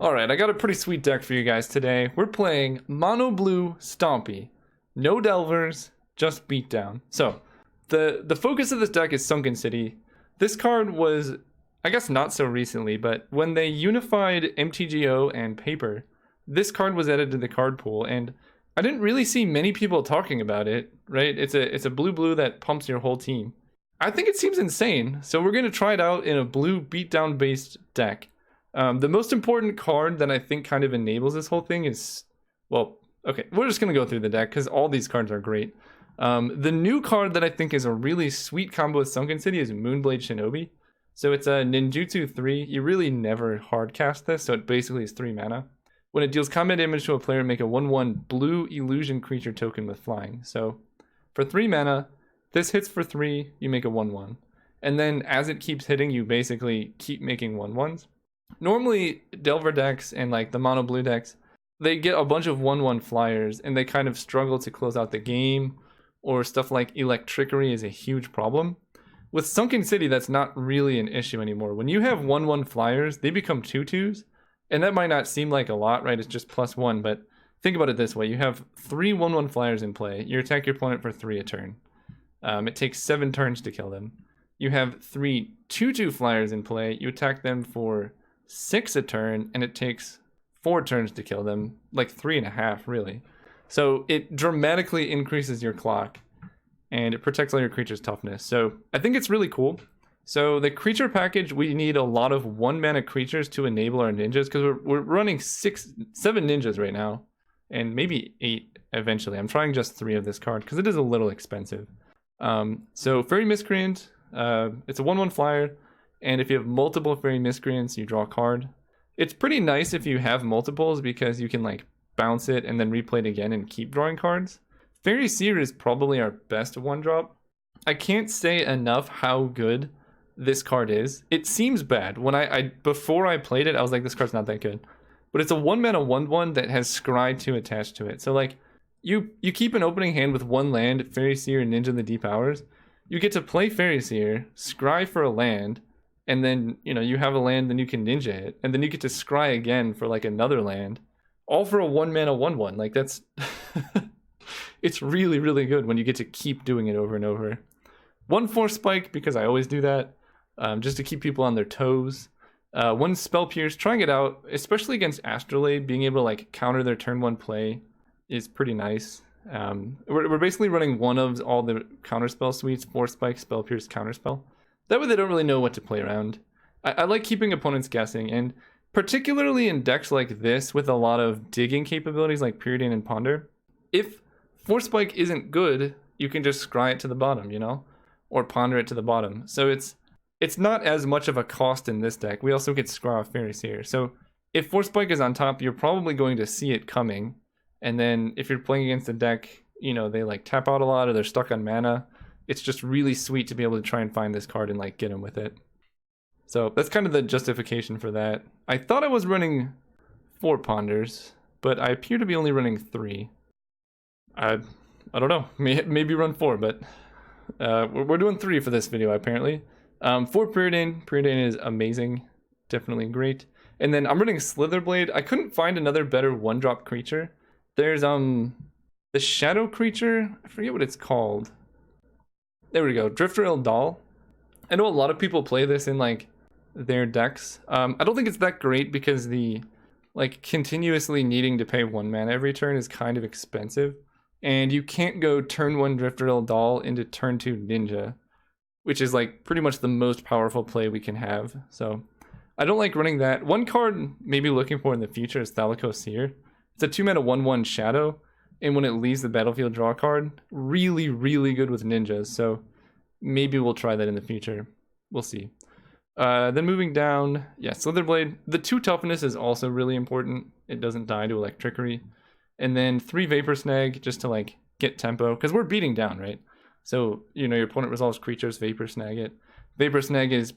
Alright, I got a pretty sweet deck for you guys today. We're playing Mono Blue, Stompy. We're playing mono blue Stompy. No Delvers, just Beatdown. So, the focus of this deck is Sunken City. This card was, I guess not so recently, but when they unified MTGO and Paper, this card was added to the card pool, and I didn't really see many people talking about it, right? It's a blue that pumps your whole team. I think it seems insane, so we're going to try it out in a blue beatdown based deck. The most important card that I think kind of enables this whole thing is, well, okay, we're just going to go through the deck because all these cards are great. The new card that I think is a really sweet combo with Sunken City is Moonblade Shinobi. So it's a ninjutsu 3. You really never hard cast this, so it basically is 3 mana. When it deals combat damage to a player, make a 1/1 blue illusion creature token with flying. So for 3 mana, this hits for 3, you make a 1/1. And then as it keeps hitting, you basically keep making 1/1s. Normally, Delver decks and like the mono blue decks, they get a bunch of 1/1 flyers and they kind of struggle to close out the game, or stuff like Electrickery is a huge problem. With Sunken City, that's not really an issue anymore. When you have 1/1 flyers, they become 2/2s, and that might not seem like a lot, right? It's just +1, but think about it this way. You have 3 1/1 flyers in play. You attack your opponent for 3 a turn. It takes 7 turns to kill them. You have 3 2/2 flyers in play. You attack them for 6 a turn, and it takes 4 turns to kill them, like 3.5 really. So it dramatically increases your clock, and it protects all your creatures' toughness. So I think it's really cool. So the creature package, we need a lot of 1 mana creatures to enable our ninjas, because we're running 7 ninjas right now, and maybe 8 eventually. I'm trying just 3 of this card because it is a little expensive. So Fairy Miscreant, it's a 1/1 flyer. And if you have multiple Fairy Miscreants, you draw a card. It's pretty nice if you have multiples because you can like bounce it and then replay it again and keep drawing cards. Fairy Seer is probably our best 1-drop. I can't say enough how good this card is. It seems bad. When before I played it, I was like, this card's not that good. But it's a 1 mana 1/1 that has Scry 2 attached to it. So like you keep an opening hand with 1 land, Fairy Seer, and Ninja in the Deep Hours. You get to play Fairy Seer, Scry for a land, and then, you know, you have a land, then you can ninja it, and then you get to scry again for like another land, all for a 1 mana 1/1. Like that's it's really, really good when you get to keep doing it over and over. 1 Force Spike, because I always do that, just to keep people on their toes. 1 Spell Pierce, trying it out, especially against Astrolabe, being able to like counter their turn 1 play is pretty nice. We're basically running one of all the counterspell suites: Force Spike, Spell Pierce, Counterspell. That way they don't really know what to play around. I like keeping opponents guessing, and particularly in decks like this with a lot of digging capabilities like Preordain and Ponder, if Force Spike isn't good, you can just scry it to the bottom, you know? Or ponder it to the bottom. So it's not as much of a cost in this deck. We also get scry off Fairy Seer. So if Force Spike is on top, you're probably going to see it coming. And then if you're playing against a deck, you know, they like tap out a lot or they're stuck on mana, it's just really sweet to be able to try and find this card and like get him with it. So that's kind of the justification for that. I thought I was running 4 ponders, but I appear to be only running 3. I don't know, maybe run 4, but we're doing 3 for this video apparently. 4 Preordain. Preordain is amazing, definitely great. And then I'm running Slitherblade. I couldn't find another better 1-drop creature. There's the shadow creature, I forget what it's called. There we go, Drifter Doll. I know a lot of people play this in like their decks. I don't think it's that great because the like continuously needing to pay 1 mana every turn is kind of expensive. And you can't go turn 1 Drifter Doll into turn 2 Ninja, which is like pretty much the most powerful play we can have. So I don't like running that. 1 card maybe looking for in the future is Thalico Seer. It's a 2 mana 1/1 shadow. And when it leaves the battlefield, draw a card. Really, really good with ninjas. So maybe we'll try that in the future. We'll see. Then moving down, yeah, Slitherblade. The 2 toughness is also really important. It doesn't die to Electrickery. And then 3 Vapor Snag just to like get tempo, because we're beating down, right? So, you know, your opponent resolves creatures, Vapor Snag it. Vapor Snag is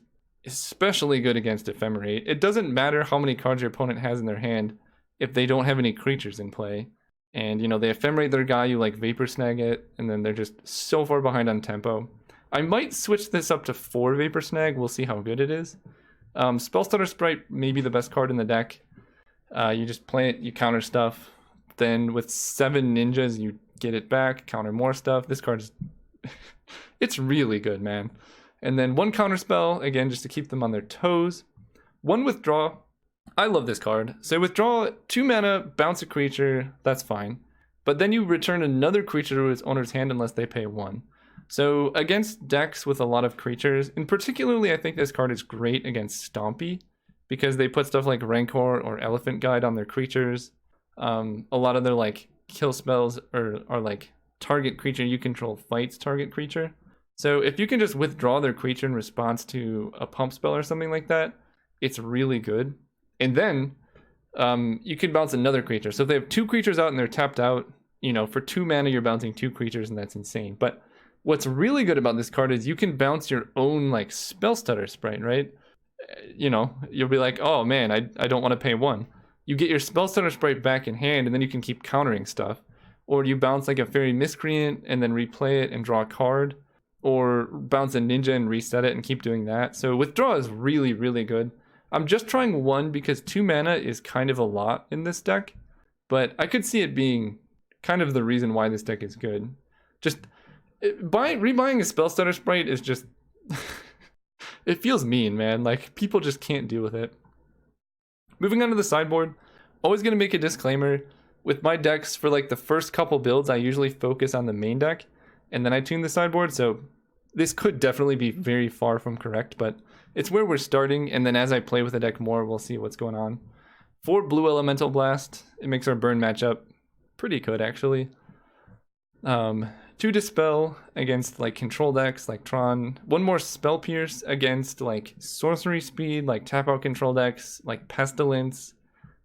especially good against Ephemerate. It doesn't matter how many cards your opponent has in their hand if they don't have any creatures in play. And, you know, they Ephemerate their guy, you like Vapor Snag it, and then they're just so far behind on tempo. I might switch this up to 4 Vapor Snag, we'll see how good it is. Spellstutter Sprite may be the best card in the deck. You just play it, you counter stuff. Then with 7 ninjas, you get it back, counter more stuff. This card is it's really good, man. And then 1 counter spell, again, just to keep them on their toes. 1 withdraw. I love this card. So withdraw 2 mana, bounce a creature, that's fine. But then you return another creature to its owner's hand unless they pay 1. So against decks with a lot of creatures, and particularly I think this card is great against Stompy, because they put stuff like Rancor or Elephant Guide on their creatures. A lot of their like kill spells are like target creature you control fights target creature. So if you can just withdraw their creature in response to a pump spell or something like that, it's really good. And then you can bounce another creature. So if they have 2 creatures out and they're tapped out, you know, for 2 mana you're bouncing 2 creatures, and that's insane. But what's really good about this card is you can bounce your own like spell stutter sprite, right? You know, you'll be like, oh man, I don't want to pay 1. You get your spell stutter sprite back in hand, and then you can keep countering stuff. Or you bounce like a fairy miscreant and then replay it and draw a card. Or bounce a ninja and reset it and keep doing that. So withdraw is really, really good. I'm just trying 1 because 2 mana is kind of a lot in this deck. But I could see it being kind of the reason why this deck is good. Just rebuying a spell stutter sprite is just it feels mean, man. Like people just can't deal with it. Moving on to the sideboard, always going to make a disclaimer. With my decks, for like the first couple builds, I usually focus on the main deck, and then I tune the sideboard, so this could definitely be very far from correct, but it's where we're starting, and then as I play with the deck more, we'll see what's going on. 4 blue elemental blast, it makes our burn matchup pretty good, actually. 2 dispel against like control decks like Tron. 1 more spell pierce against like sorcery speed, like tap out control decks like pestilence.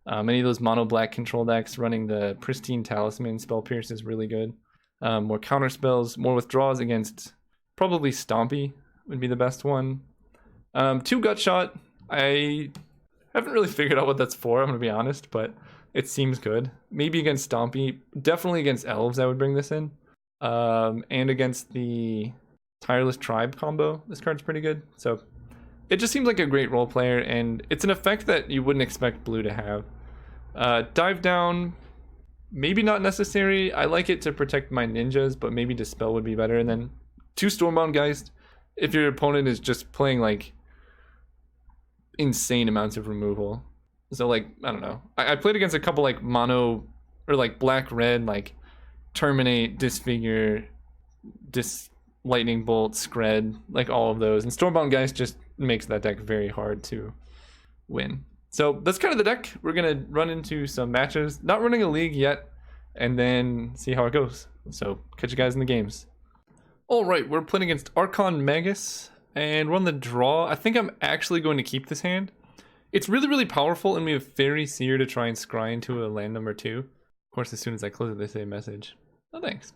Any of those mono black control decks running the pristine talisman spell pierce is really good. More counter spells, more withdrawals against probably Stompy would be the best one. 2 gut shot. I haven't really figured out what that's for, I'm gonna be honest, but it seems good. Maybe against Stompy, definitely against elves I would bring this in. And against the Tireless Tribe combo, this card's pretty good. So it just seems like a great role player, and it's an effect that you wouldn't expect blue to have. Dive down, maybe not necessary. I like it to protect my ninjas, but maybe dispel would be better. And then 2 Stormbound Geist, if your opponent is just playing like insane amounts of removal. So like, I don't know. I played against a couple like mono or like black-red, like Terminate, Disfigure, Lightning Bolt, Scred, like all of those. And Stormbound Geist just makes that deck very hard to win. So that's kind of the deck. We're gonna run into some matches. Not running a league yet, and then see how it goes. So catch you guys in the games. All right, we're playing against Archon Magus, and we're on the draw. I think I'm actually going to keep this hand. It's really, really powerful, and we have Fairy Seer to try and scry into a land number 2. Of course, as soon as I close it, they say message. Oh, thanks.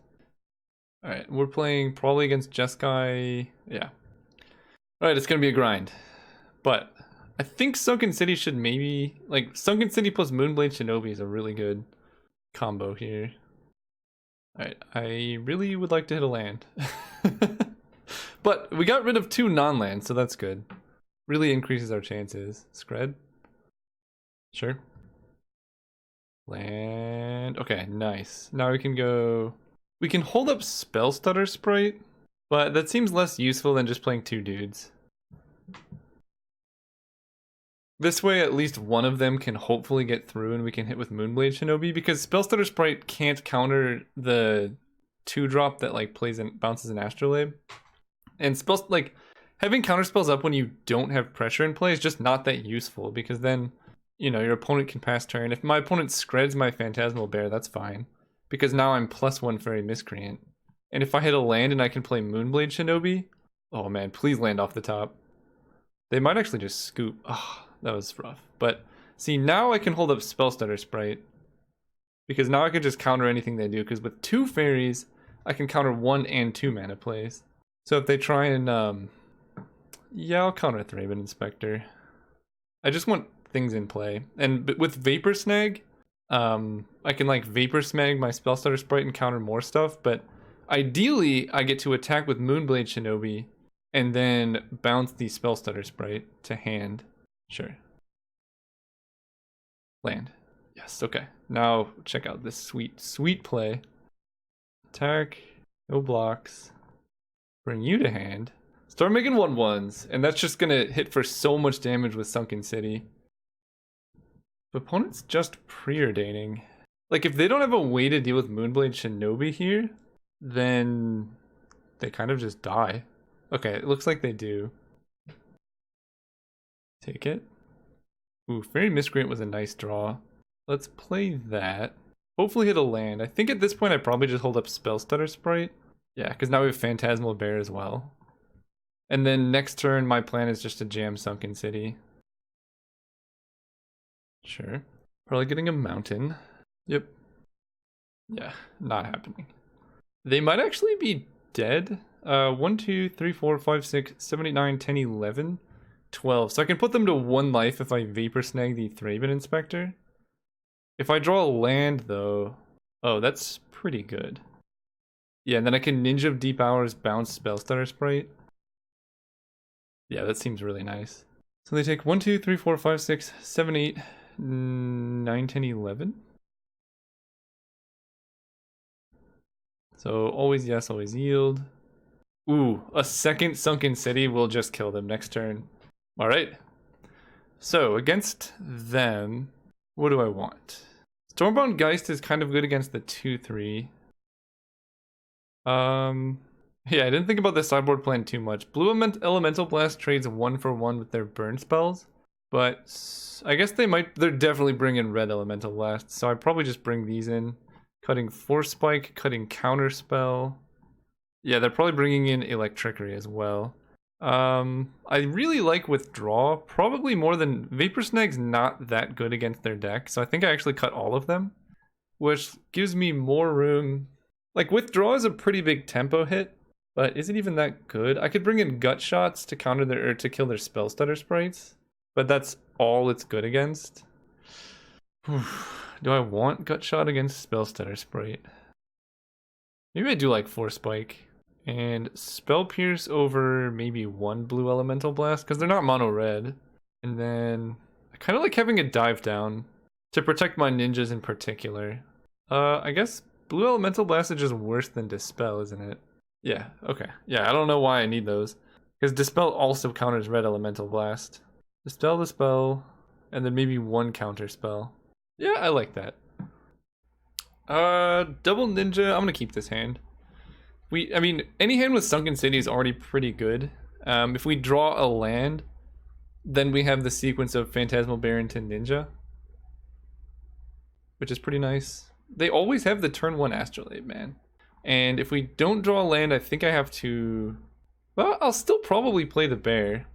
All right, we're playing probably against Jeskai. Yeah. All right, it's gonna be a grind, but I think Sunken City should maybe like Sunken City plus Moonblade Shinobi is a really good combo here. All right, I really would like to hit a land, but we got rid of 2 non-lands, so that's good. Really increases our chances. Scred. Sure. Land. Okay, nice. Now we can go. We can hold up Spell Stutter Sprite, but that seems less useful than just playing 2 dudes. This way, at least one of them can hopefully get through and we can hit with Moonblade Shinobi, because Spell Stutter Sprite can't counter the 2-drop that like plays and bounces an Astrolabe. And spells like having counter spells up when you don't have pressure in play is just not that useful, because then, you know, your opponent can pass turn. If my opponent screds my Phantasmal Bear, that's fine, because now I'm +1 Fairy Miscreant. And if I hit a land and I can play Moonblade Shinobi, oh man, please land off the top. They might actually just scoop. Oh, that was rough. But see, now I can hold up Spell Stutter Sprite, because now I can just counter anything they do, because with 2 fairies, I can counter 1 and 2 mana plays. So if they try and, yeah, I'll counter Thraben Inspector. I just want things in play. And with Vapor Snag, I can like Vapor Snag my Spell Stutter Sprite and counter more stuff, but ideally I get to attack with Moonblade Shinobi and then bounce the Spell Stutter Sprite to hand. Sure. Land. Yes, okay. Now check out this sweet, sweet play. Attack, no blocks. Bring you to hand. Start making 1/1s, and that's just gonna hit for so much damage with Sunken City. The opponent's just preordaining. Like, if they don't have a way to deal with Moonblade Shinobi here, then they kind of just die. Okay, it looks like they do. Take it. Ooh, Fairy Miscreant was a nice draw. Let's play that. Hopefully hit a land. I think at this point I probably just hold up Spellstutter Sprite. Yeah, because now we have Phantasmal Bear as well. And then next turn my plan is just to jam Sunken City. Sure. Probably getting a mountain. Yep. Yeah, not happening. They might actually be dead. 1, 2, 3, 4, 5, 6, 7, 8, 9, 10, 11, 12. So I can put them to 1 life if I Vapor Snag the Thraben Inspector. If I draw a land though, oh, that's pretty good. Yeah, and then I can Ninja of Deep Hours, bounce Spellstutter Sprite. Yeah, that seems really nice. So they take 1, 2, 3, 4, 5, 6, 7, 8, 9, 10, 11. So always yes, always yield. Ooh, a second Sunken City will just kill them next turn. Alright. So against them, what do I want? Stormbound Geist is kind of good against the 2/3. Yeah, I didn't think about the sideboard plan too much. Blue Elemental Blast trades 1-for-1 with their burn spells, but I guess they're definitely bringing red Elemental Blast, so I probably just bring these in. Cutting Force Spike, cutting Counterspell. Yeah, they're probably bringing in Electrickery as well. I really like Withdraw, probably more than Vapor Snag's not that good against their deck, so I think I actually cut all of them, which gives me more room. Like, Withdraw is a pretty big tempo hit, but is it even that good? I could bring in Gut Shots to counter their or to kill their Spellstutter sprites, but that's all it's good against. Do I want Gut Shot against Spellstutter Sprite? Maybe I do like Force Spike. And Spell Pierce over maybe 1 Blue Elemental Blast, because they're not mono red. And then I kind of like having a dive down to protect my ninjas in particular. I guess Blue Elemental Blast is just worse than Dispel, isn't it? Yeah, okay. Yeah, I don't know why I need those. Because Dispel also counters red Elemental Blast. Dispel, and then maybe 1 counter spell. Yeah, I like that. Double Ninja, I'm gonna keep this hand. I mean, any hand with Sunken City is already pretty good. If we draw a land, then we have the sequence of Phantasmal Barrington Ninja, which is pretty nice. They always have the turn 1 Astrolabe, man. And if we don't draw a land, I think I have to... Well, I'll still probably play the bear.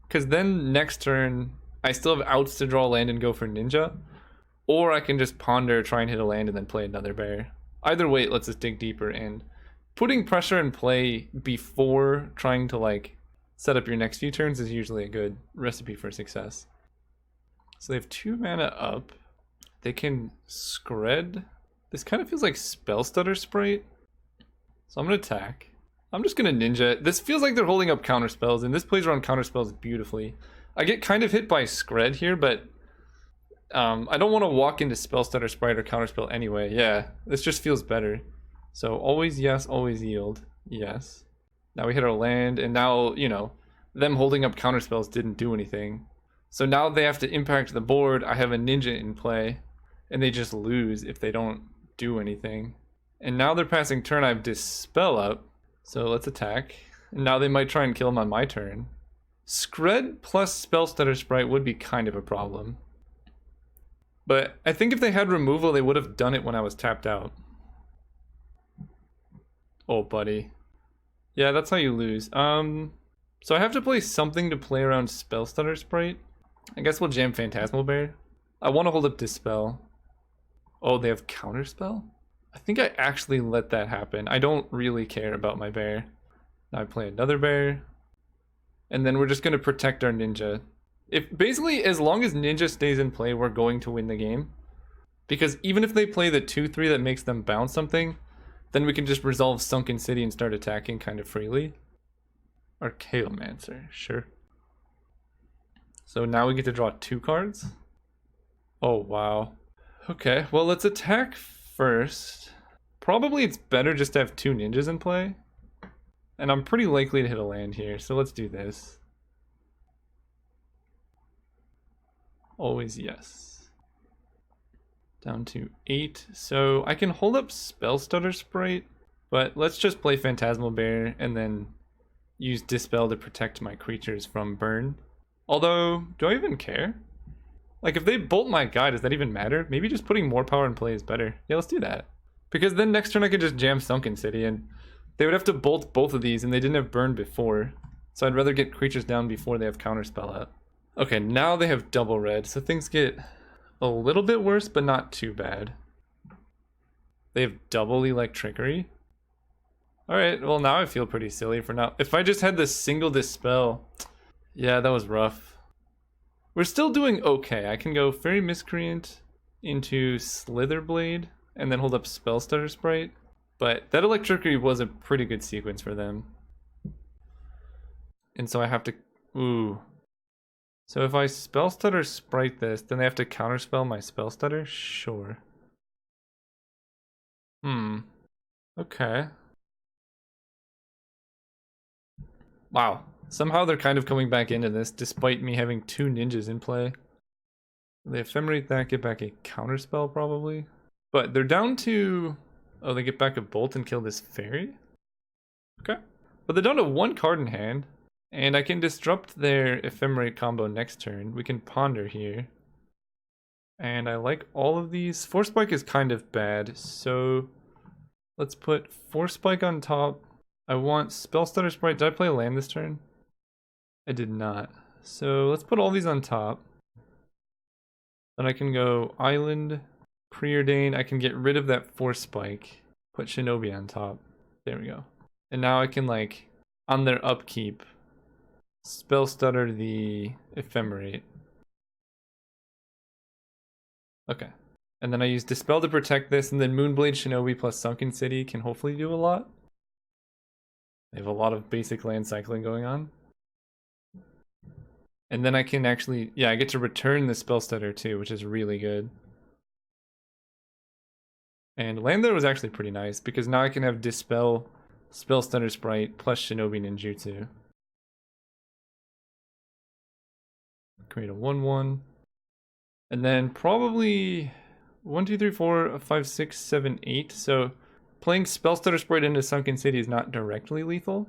Because then next turn, I still have outs to draw a land and go for Ninja. Or I can just ponder, try and hit a land, and then play another bear. Either way, it lets us dig deeper, and putting pressure in play before trying to like set up your next few turns is usually a good recipe for success. So they have 2 mana up. They can Scred. This kind of feels like Spellstutter Sprite. So I'm gonna attack. I'm just gonna Ninja. This feels like they're holding up counterspells, and this plays around counterspells beautifully. I get kind of hit by Scred here, but I don't want to walk into Spellstutter Sprite or Counterspell anyway. Yeah, this just feels better. So always yes, always yield. Yes. Now we hit our land, and now, you know, them holding up Counterspells didn't do anything. So now they have to impact the board. I have a Ninja in play, and they just lose if they don't do anything. And now they're passing turn. I have Dispel up, so let's attack. And now they might try and kill him on my turn. Scred plus Spellstutter Sprite would be kind of a problem. But I think if they had removal, they would have done it when I was tapped out. Oh, buddy. Yeah, that's how you lose. So I have to play something to play around Spellstutter Sprite. I guess we'll jam Phantasmal Bear. I want to hold up Dispel. Oh, they have Counterspell? I think I actually let that happen. I don't really care about my bear. Now I play another bear. And then we're just going to protect our Ninja. If basically, as long as Ninja stays in play, we're going to win the game. Because even if they play the 2/3 that makes them bounce something, then we can just resolve Sunken City and start attacking kind of freely. Archaeomancer, sure. So now we get to draw 2 cards. Oh, wow. Okay, well, let's attack first. Probably it's better just to have 2 ninjas in play. And I'm pretty likely to hit a land here, so let's do this. Always yes. Down to 8. So I can hold up Spell Stutter Sprite, but let's just play Phantasmal Bear and then use Dispel to protect my creatures from burn. Although, do I even care? Like, if they bolt my guy, does that even matter? Maybe just putting more power in play is better. Yeah, let's do that. Because then next turn I could just jam Sunken City, and they would have to bolt both of these, and they didn't have burn before. So I'd rather get creatures down before they have Counterspell out. Okay, now they have double red, so things get a little bit worse, but not too bad. They have double Electrickery. Alright, well now I feel pretty silly for now. If I just had this single Dispel, yeah, that was rough. We're still doing okay. I can go Fairy Miscreant into Slitherblade, and then hold up Spell Stutter Sprite. But that Electrickery was a pretty good sequence for them. And so I have to... Ooh. So if I Spell Stutter Sprite this, then they have to counterspell my Spell Stutter? Sure. Okay. Wow. Somehow they're kind of coming back into this, despite me having 2 ninjas in play. They ephemerate that, get back a counterspell probably. But they're down to... Oh, they get back a bolt and kill this fairy? Okay. But they're down to 1 card in hand. And I can disrupt their ephemerate combo next turn. We can ponder here. And I like all of these. Force Spike is kind of bad, so let's put Force Spike on top. I want Spell Stutter Sprite. Did I play land this turn? I did not. So let's put all these on top. Then I can go Island, Preordain. I can get rid of that Force Spike. Put Shinobi on top. There we go. And now I can, like, on their upkeep, Spell Stutter the Ephemerate. Okay. And then I use Dispel to protect this, and then Moonblade Shinobi plus Sunken City can hopefully do a lot. They have a lot of basic land cycling going on. And then I can actually, yeah, I get to return the Spell Stutter too, which is really good. And land there was actually pretty nice, because now I can have Dispel, Spell Stutter Sprite, plus Shinobi Ninjutsu. Create a 1/1. And then probably 1, 2, 3, 4, 5, 6, 7, 8. So playing Spell Stutter Sprite into Sunken City is not directly lethal.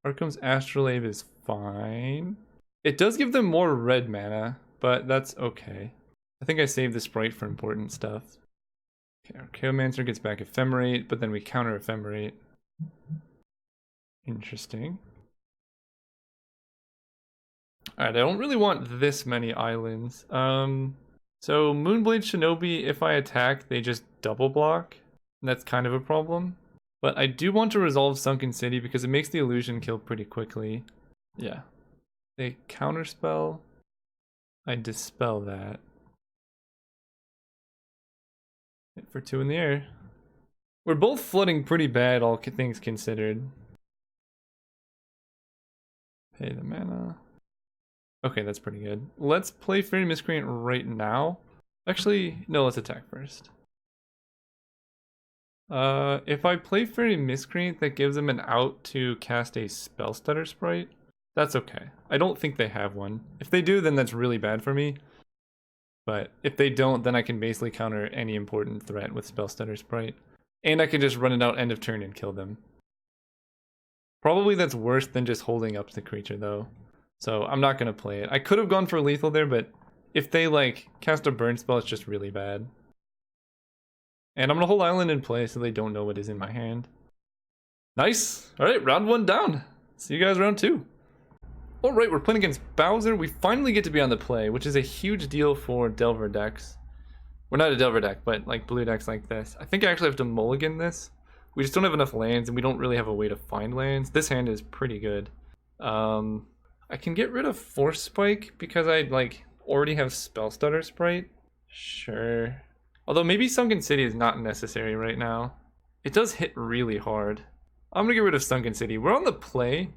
Arkham's Astrolabe is fine. It does give them more red mana, but that's okay. I think I saved the Sprite for important stuff. Okay, our Chaomancer gets back Ephemerate, but then we counter Ephemerate. Interesting. Alright, I don't really want this many islands. So Moonblade Shinobi, if I attack, they just double block. And that's kind of a problem. But I do want to resolve Sunken City because it makes the illusion kill pretty quickly. Yeah. They counterspell. I dispel that. Hit for 2 in the air. We're both flooding pretty bad, all things considered. Pay the mana. Okay, that's pretty good. Let's play Fairy Miscreant right now. Actually, no, let's attack first. If I play Fairy Miscreant, that gives them an out to cast a Spell Stutter Sprite. That's okay. I don't think they have one. If they do, then that's really bad for me. But if they don't, then I can basically counter any important threat with Spell Stutter Sprite. And I can just run it out end of turn and kill them. Probably that's worse than just holding up the creature, though. So I'm not going to play it. I could have gone for lethal there, but if they, like, cast a burn spell, it's just really bad. And I'm going to hold Island in play so they don't know what is in my hand. Nice! Alright, round 1 down. See you guys round 2. Alright, we're playing against Bowser. We finally get to be on the play, which is a huge deal for Delver decks. We're not a Delver deck, but like blue decks like this. I think I actually have to mulligan this. We just don't have enough lands, and we don't really have a way to find lands. This hand is pretty good. I can get rid of Force Spike because I like already have Spell Stutter Sprite. Sure. Although maybe Sunken City is not necessary right now. It does hit really hard. I'm gonna get rid of Sunken City. We're on the play,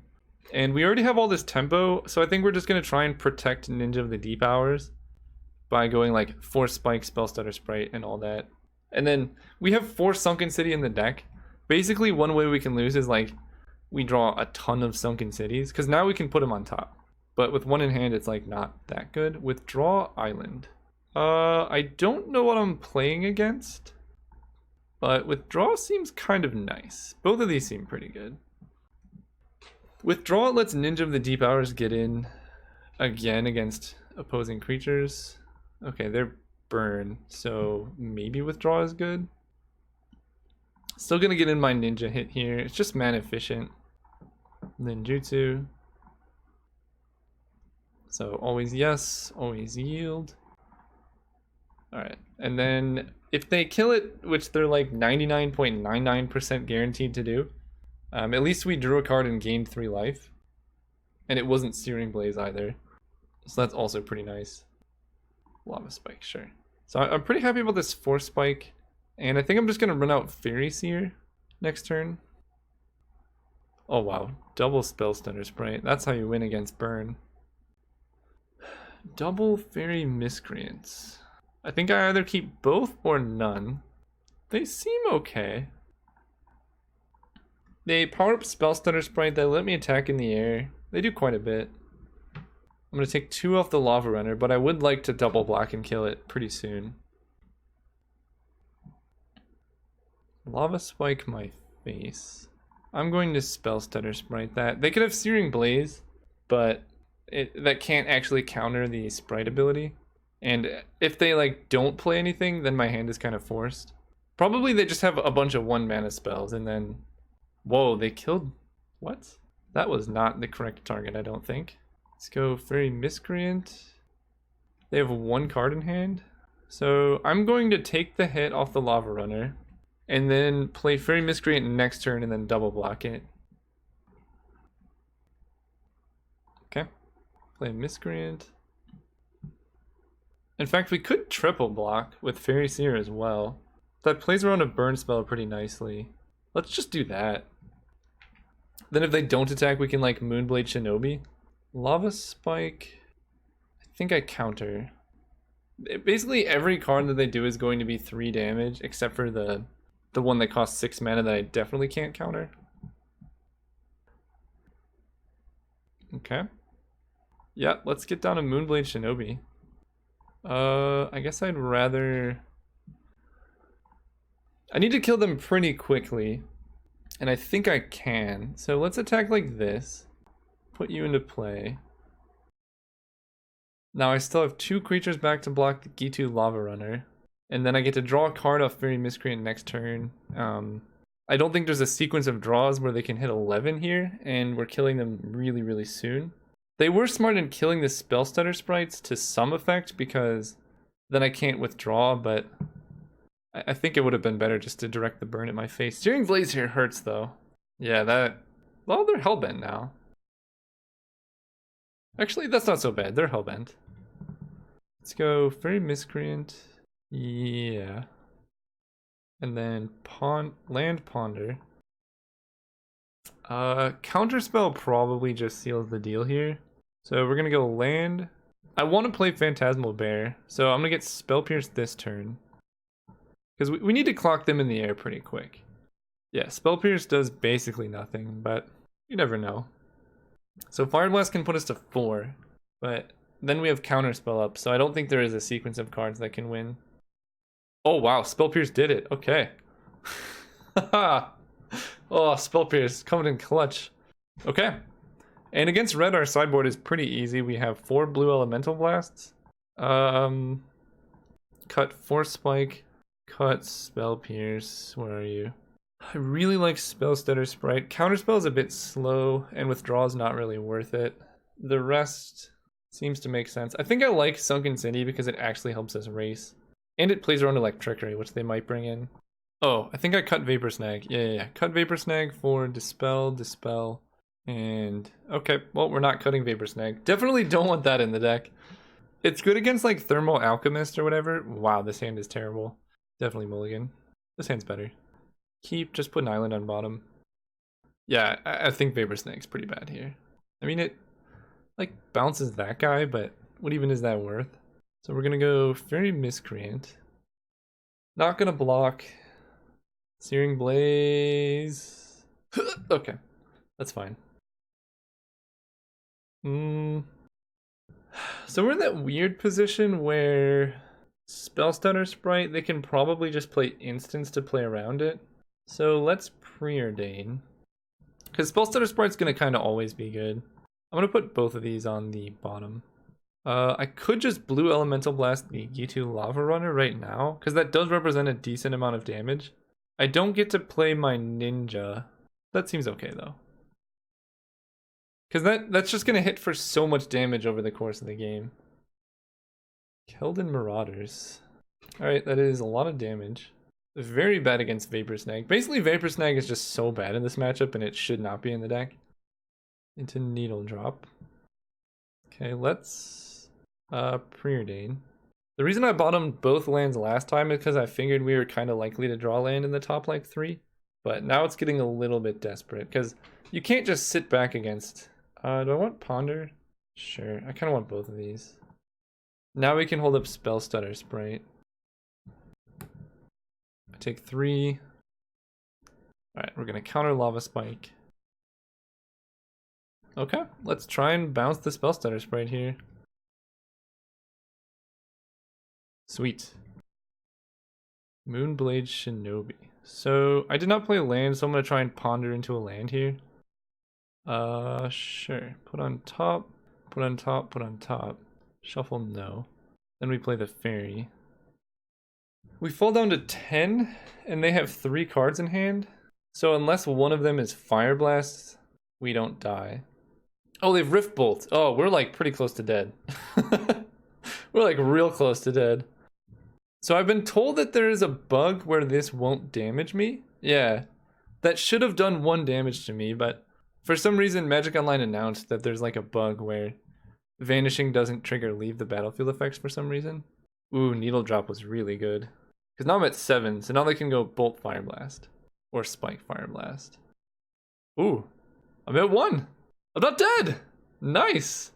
and we already have all this tempo, so I think we're just gonna try and protect Ninja of the Deep Hours. by going like 4 Spike, Spell Stutter Sprite, and all that. And then we have 4 Sunken City in the deck. Basically, one way we can lose is like we draw a ton of Sunken Cities, because now we can put them on top. But with one in hand, it's like not that good. Withdraw Island. I don't know what I'm playing against, but withdraw seems kind of nice. Both of these seem pretty good. Withdraw lets Ninja of the Deep Hours get in again against opposing creatures. Okay, they're burn, so maybe withdraw is good. Still gonna get in my Ninja hit here. It's just mana efficient. Ninjutsu. So always yes, always yield. Alright, and then if they kill it, which they're like 99.99% guaranteed to do, at least we drew a card and gained 3 life. And it wasn't Searing Blaze either. So that's also pretty nice. Lava Spike, sure. So I'm pretty happy about this 4 Spike. And I think I'm just going to run out Fairy Seer next turn. Oh wow, double Spell Stutter Sprite. That's how you win against burn. Double Fairy Miscreants. I think I either keep both or none. They seem okay. They power up Spell Stutter Sprite, they let me attack in the air. They do quite a bit. I'm going to take 2 off the Lava Runner, but I would like to double block and kill it pretty soon. Lava Spike my face. I'm going to Spell Stutter Sprite that. They could have Searing Blaze, but that can't actually counter the Sprite ability. And if they like don't play anything, then my hand is kind of forced. Probably they just have a bunch of 1 mana spells and then... Whoa, they killed... What? That was not the correct target, I don't think. Let's go Fairy Miscreant. They have 1 card in hand. So I'm going to take the hit off the Lava Runner. And then play Fairy Miscreant next turn and then double block it. Okay. Play Miscreant. In fact, we could triple block with Fairy Seer as well. That plays around a burn spell pretty nicely. Let's just do that. Then if they don't attack, we can like Moonblade Shinobi. Lava Spike. I think I counter. Basically every card that they do is going to be 3 damage, except for the one that costs 6 mana that I definitely can't counter. Okay. Yeah, let's get down to Moonblade Shinobi. I guess I'd rather... I need to kill them pretty quickly. And I think I can. So let's attack like this. Put you into play. Now I still have 2 creatures back to block the Gitu Lava Runner. And then I get to draw a card off Fairy Miscreant next turn. I don't think there's a sequence of draws where they can hit 11 here. And we're killing them really, really soon. They were smart in killing the Spell Stutter Sprites to some effect because then I can't withdraw, but I think it would have been better just to direct the burn at my face. Searing Blaze here hurts though. Yeah, that... Well, they're Hellbent now. Actually, that's not so bad. They're Hellbent. Let's go Fairy Miscreant. Yeah. And then Land Ponder. Counterspell probably just seals the deal here. So we're gonna go land. I want to play Phantasmal Bear, so I'm gonna get Spell Pierce this turn. Because we need to clock them in the air pretty quick. Yeah, Spell Pierce does basically nothing, but you never know. So Fire Blast can put us to 4, but then we have Counterspell up, so I don't think there is a sequence of cards that can win. Oh wow, Spell Pierce did it. Okay. Oh, Spell Pierce coming in clutch. Okay. And against red, our sideboard is pretty easy. We have 4 blue Elemental Blasts. Cut 4 Spike. Cut Spell Pierce. Where are you? I really like Spell Stutter Sprite. Counterspell is a bit slow, and withdrawal is not really worth it. The rest seems to make sense. I think I like Sunken City because it actually helps us race. And it plays around Electrickery, which they might bring in. Oh, I think I cut Vapor Snag. Yeah. Cut Vapor Snag for Dispel, and... Okay, well, we're not cutting Vapor Snag. Definitely don't want that in the deck. It's good against, like, Thermal Alchemist or whatever. Wow, this hand is terrible. Definitely mulligan. This hand's better. Keep, just put an island on bottom. Yeah, I think Vapor Snag's pretty bad here. I mean, it, like, bounces that guy, but what even is that worth? So we're gonna go Fairy Miscreant. Not gonna block. Searing Blaze. Okay, that's fine. So we're in that weird position where Spellstutter Sprite, they can probably just play instants to play around it. So let's preordain. Because Spellstutter Sprite's gonna kind of always be good. I'm gonna put both of these on the bottom. I could just Blue Elemental Blast the Gitu Lava Runner right now, because that does represent a decent amount of damage. I don't get to play my Ninja. That seems okay though. Because that's just gonna hit for so much damage over the course of the game. Keldon Marauders. Alright, that is a lot of damage. Very bad against Vapor Snag. Basically, Vapor Snag is just so bad in this matchup, and it should not be in the deck. Into Needle Drop. Okay, let's preordain. The reason I bottomed both lands last time is because I figured we were kind of likely to draw land in the top like 3. But now it's getting a little bit desperate, because you can't just sit back against... do I want Ponder? Sure, I kind of want both of these. Now we can hold up Spellstutter Sprite. I take 3. Alright, we're going to counter Lava Spike. Okay, let's try and bounce the Spellstutter Sprite here. Sweet. Moonblade Shinobi. So, I did not play land, so I'm going to try and ponder into a land here. Sure. Put on top, put on top, put on top. Shuffle, no. Then we play the fairy. We fall down to 10, and they have 3 cards in hand. So unless one of them is Fire Blast, we don't die. Oh, they've Rift Bolt. Oh, we're like pretty close to dead. We're like real close to dead. So I've been told that there is a bug where this won't damage me. Yeah, that should have done 1 damage to me, but for some reason Magic Online announced that there's like a bug where Vanishing doesn't trigger leave the battlefield effects for some reason. Ooh, Needle Drop was really good. Because now I'm at 7, so now they can go Bolt Fire Blast. Or Spike Fire Blast. Ooh, I'm at 1! I'm not dead! Nice!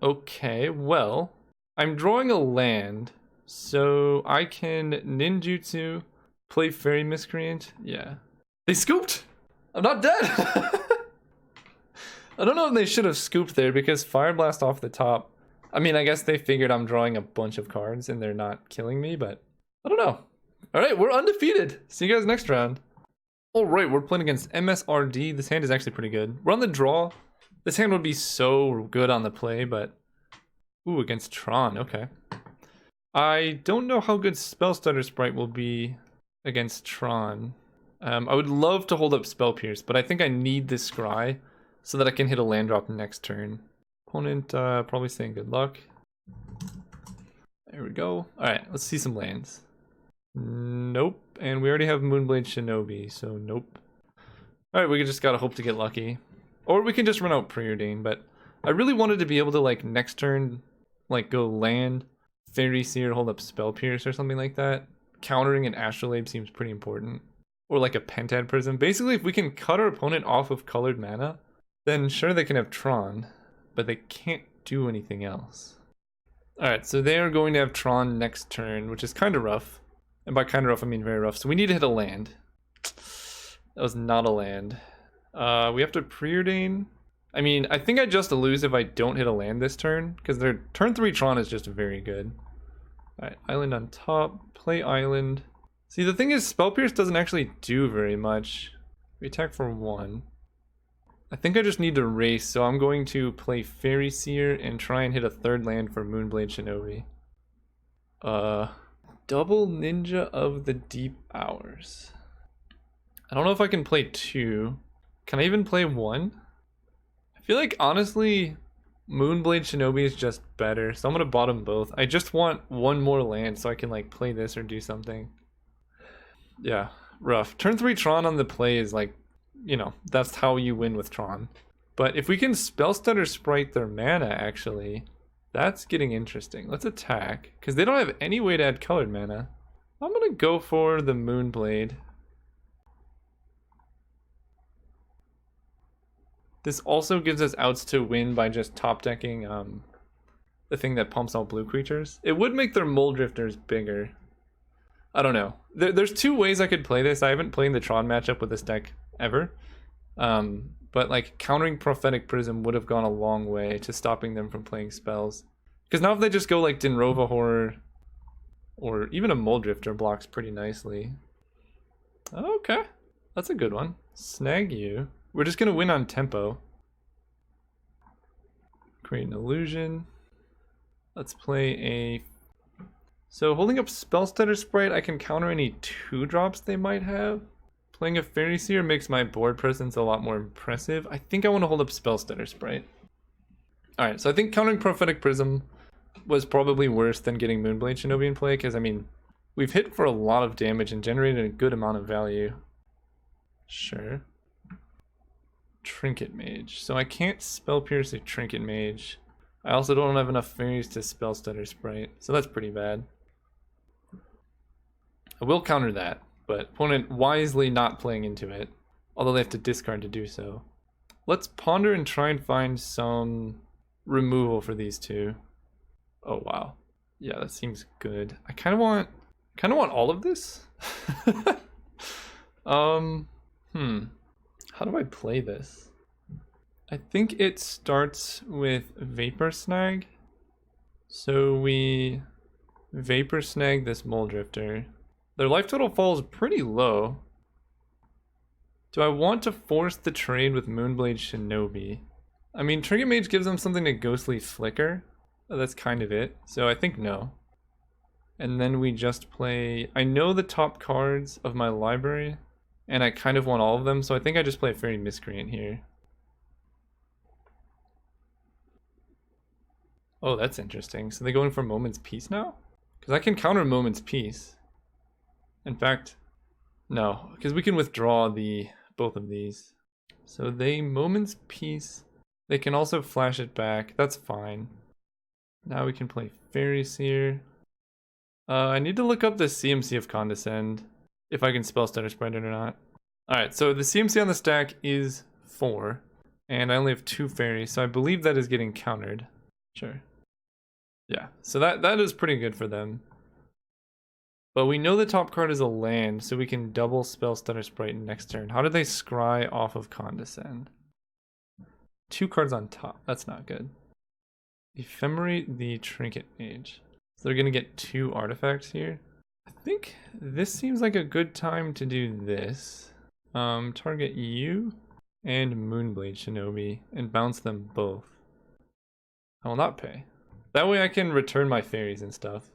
Okay, well, I'm drawing a land, so I can Ninjutsu, play Fairy Miscreant. Yeah. They scooped! I'm not dead! I don't know if they should have scooped there because Fire Blast off the top. I mean, I guess they figured I'm drawing a bunch of cards and they're not killing me, but I don't know. Alright, we're undefeated. See you guys next round. Alright, we're playing against MSRD. This hand is actually pretty good. We're on the draw. This hand would be so good on the play, but... Ooh, against Tron, okay. I don't know how good Spellstutter Sprite will be against Tron. I would love to hold up Spell Pierce, but I think I need this Scry so that I can hit a land drop next turn. Opponent probably saying good luck. There we go. Alright, let's see some lands. Nope, and we already have Moonblade Shinobi, so nope. Alright, we just gotta hope to get lucky. Or we can just run out Preordain, but I really wanted to be able to, like, next turn, like, go land, Fairy Seer, hold up Spell Pierce or something like that. Countering an Astrolabe seems pretty important. Or like a Pentad Prism. Basically, if we can cut our opponent off of colored mana, then sure they can have Tron, but they can't do anything else. Alright, so they are going to have Tron next turn, which is kind of rough. And by kind of rough, I mean very rough. So we need to hit a land. That was not a land. We have to preordain. I mean, I think I just lose if I don't hit a land this turn, because their turn 3 Tron is just very good. Alright, island on top, play island. See, the thing is, Spell Pierce doesn't actually do very much. We attack for 1. I think I just need to race, so I'm going to play Fairy Seer and try and hit a 3rd land for Moonblade Shinobi. Double Ninja of the Deep Hours. I don't know if I can play 2. Can I even play 1? I feel like, honestly, Moonblade Shinobi is just better, so I'm gonna bottom both. I just want 1 more land so I can, like, play this or do something. Yeah, rough. Turn 3 Tron on the play is, like, you know, that's how you win with Tron. But if we can Spellstutter Sprite their mana, actually, that's getting interesting. Let's attack, because they don't have any way to add colored mana. I'm gonna go for the Moonblade. This also gives us outs to win by just top decking the thing that pumps out blue creatures. It would make their Mole Drifters bigger. I don't know. There's two ways I could play this. I haven't played the Tron matchup with this deck ever. But like countering Prophetic Prism would have gone a long way to stopping them from playing spells. Because now if they just go like Dinrova Horror or even a Mole Drifter blocks pretty nicely. Okay, that's a good one. Snag you. We're just gonna win on tempo. Create an illusion. Let's play a... So holding up Spellstutter Sprite, I can counter any 2-drops they might have. Playing a Fairy Seer makes my board presence a lot more impressive. I think I want to hold up Spellstutter Sprite. Alright, so I think countering Prophetic Prism was probably worse than getting Moonblade Shinobi in play, because I mean, we've hit for a lot of damage and generated a good amount of value. Sure. Trinket Mage. So I can't Spell Pierce a Trinket Mage. I also don't have enough fairies to Spellstutter Sprite, so that's pretty bad. I will counter that, but opponent wisely not playing into it, although they have to discard to do so. Let's ponder and try and find some removal for these two. Oh wow. Yeah, that seems good. I kind of want all of this. How do I play this? I think it starts with Vapor Snag. So we Vapor Snag this Mole Drifter. Their life total falls pretty low. Do I want to force the trade with Moonblade Shinobi? I mean, Trinket Mage gives them something to Ghostly Flicker. That's kind of it. So I think no. And then we just play... I know the top cards of my library, and I kind of want all of them, so I think I just play a Fairy Miscreant here. Oh, that's interesting. So they going for Moment's Peace now? Because I can counter Moment's Peace. In fact, no, because we can withdraw both of these. So they Moment's Peace. They can also flash it back. That's fine. Now we can play Fairy Seer. I need to look up the CMC of Condescend, if I can Spellstutter Sprite it or not. Alright, so the CMC on the stack is 4, and I only have 2 fairies, so I believe that is getting countered. Sure. Yeah, so that is pretty good for them. But we know the top card is a land, so we can double Spellstutter Sprite next turn. How did they scry off of Condescend? 2 cards on top, that's not good. Ephemerate the Trinket Mage. So they're gonna get 2 artifacts here. I think this seems like a good time to do this. Target you and Moonblade Shinobi and bounce them both. I will not pay. That way I can return my fairies and stuff.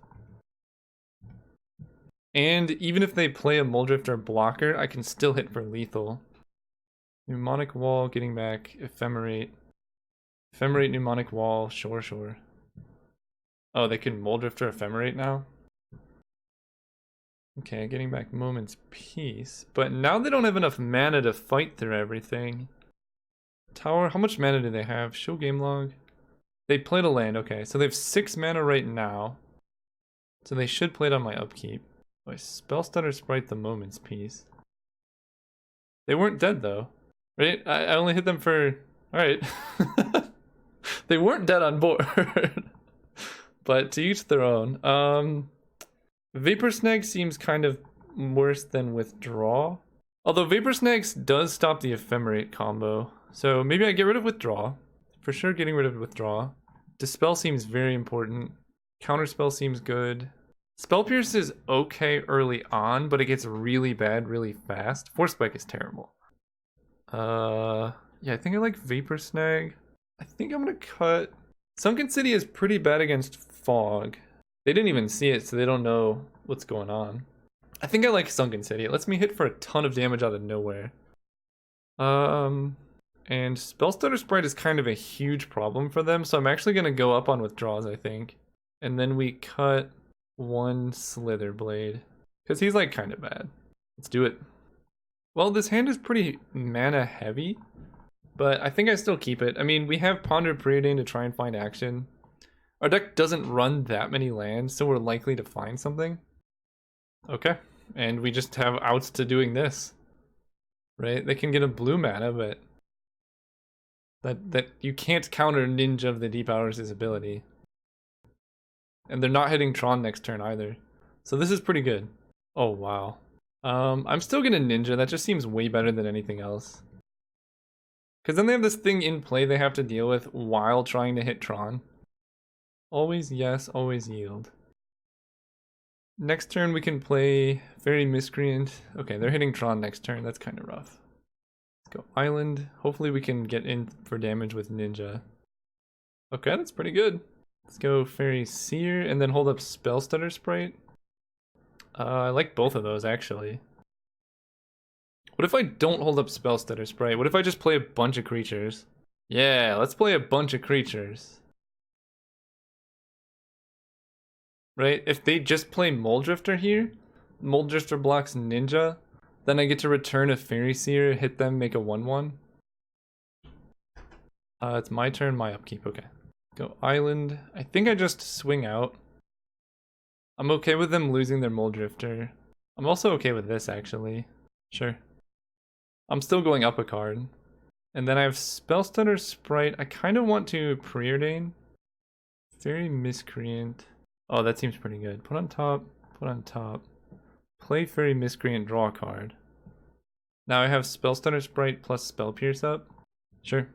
And even if they play a Mole Drifter blocker, I can still hit for lethal. Mnemonic Wall, getting back Ephemerate. Ephemerate Mnemonic Wall, sure. Oh, they can Mole Drifter Ephemerate now? Okay, getting back Moment's Peace. But now they don't have enough mana to fight through everything. Tower, how much mana do they have? Show game log. They played a land, okay. So they have 6 mana right now. So they should play it on my upkeep. Oh, I Spellstutter Sprite the Moment's Peace. They weren't dead though. Right? I only hit them for... Alright. They weren't dead on board. But to each their own. Vapor Snag seems kind of worse than Withdraw. Although Vapor Snags does stop the Ephemerate combo. So maybe I get rid of Withdraw. For sure getting rid of Withdraw. Dispel seems very important. Counterspell seems good. Spell Pierce is okay early on, but it gets really bad really fast. Force Spike is terrible. Yeah, I think I like Vapor Snag. I think I'm gonna cut... Sunken City is pretty bad against Fog. They didn't even see it, so they don't know what's going on. I think I like Sunken City. It lets me hit for a ton of damage out of nowhere. And Spellstutter Sprite is kind of a huge problem for them, so I'm actually gonna go up on withdraws, I think. And then we cut 1 Slither Blade. Because he's like kind of bad. Let's do it. Well, this hand is pretty mana heavy, but I think I still keep it. I mean, we have Ponder Preordain to try and find action. Our deck doesn't run that many lands, so we're likely to find something. Okay, and we just have outs to doing this. Right? They can get a blue mana, but that you can't counter Ninja of the Deep Hours' ability. And they're not hitting Tron next turn either. So this is pretty good. Oh, wow. I'm still gonna Ninja. That just seems way better than anything else. Because then they have this thing in play they have to deal with while trying to hit Tron. Always yes, always yield. Next turn we can play Fairy Miscreant. Okay, they're hitting Tron next turn. That's kind of rough. Let's go Island. Hopefully we can get in for damage with Ninja. Okay, that's pretty good. Let's go Fairy Seer and then hold up Spell Stutter Sprite. I like both of those actually. What if I don't hold up Spell Stutter Sprite? What if I just play a bunch of creatures? Yeah, let's play a bunch of creatures. Right? If they just play Moldrifter here, Moldrifter blocks Ninja, then I get to return a Fairy Seer, hit them, make a 1/1. It's my turn, my upkeep, okay. Go Island. I think I just swing out. I'm okay with them losing their Moldrifter. I'm also okay with this actually. Sure. I'm still going up a card. And then I have Spellstutter Sprite. I kind of want to Preordain. Fairy Miscreant. Oh, that seems pretty good. Put on top, put on top. Play Fairy Miscreant, draw a card. Now I have Spellstutter Sprite plus Spell Pierce up. Sure.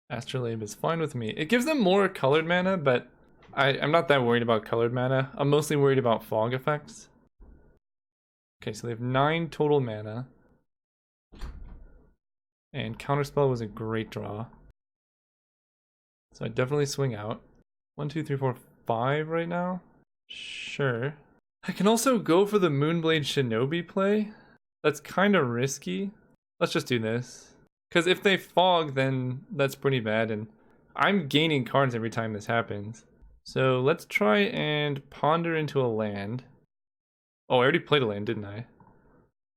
Astrolabe is fine with me. It gives them more colored mana, but I'm not that worried about colored mana. I'm mostly worried about fog effects. Okay, so they have 9 total mana. And Counterspell was a great draw. So I definitely swing out. 1, 2, 3, 4, 5 right now? Sure. I can also go for the Moonblade Shinobi play. That's kind of risky. Let's just do this. Because if they fog, then that's pretty bad. And I'm gaining cards every time this happens. So let's try and ponder into a land. Oh, I already played a land, didn't I?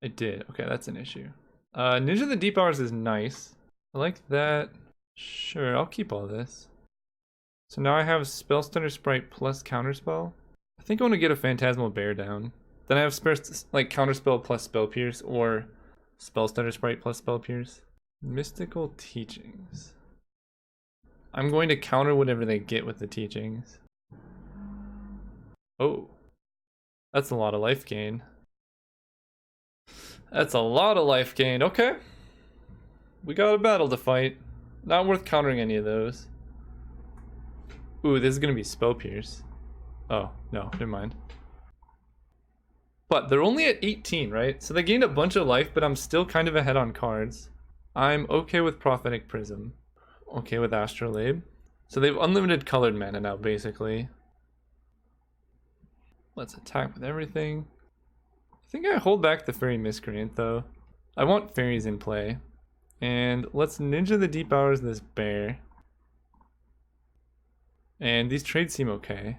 I did. Okay, that's an issue. Ninja the Deep Hours is nice. I like that. Sure, I'll keep all this. So now I have Spellstutter Sprite plus Counterspell. I think I want to get a Phantasmal Bear down. Then I have like Counterspell plus Spell Pierce or Spellstutter Sprite plus Spell Pierce. Mystical Teachings. I'm going to counter whatever they get with the teachings. Oh. That's a lot of life gain. That's a lot of life gain. Okay. We got a battle to fight. Not worth countering any of those. Ooh, this is going to be Spell Pierce. Oh, no, never mind. But they're only at 18, right? So they gained a bunch of life, but I'm still kind of ahead on cards. I'm okay with Prophetic Prism. Okay with Astrolabe. So they have unlimited colored mana now, basically. Let's attack with everything. I think I hold back the Fairy Miscreant, though. I want fairies in play. And let's Ninja the Deep Hours this bear. And these trades seem okay.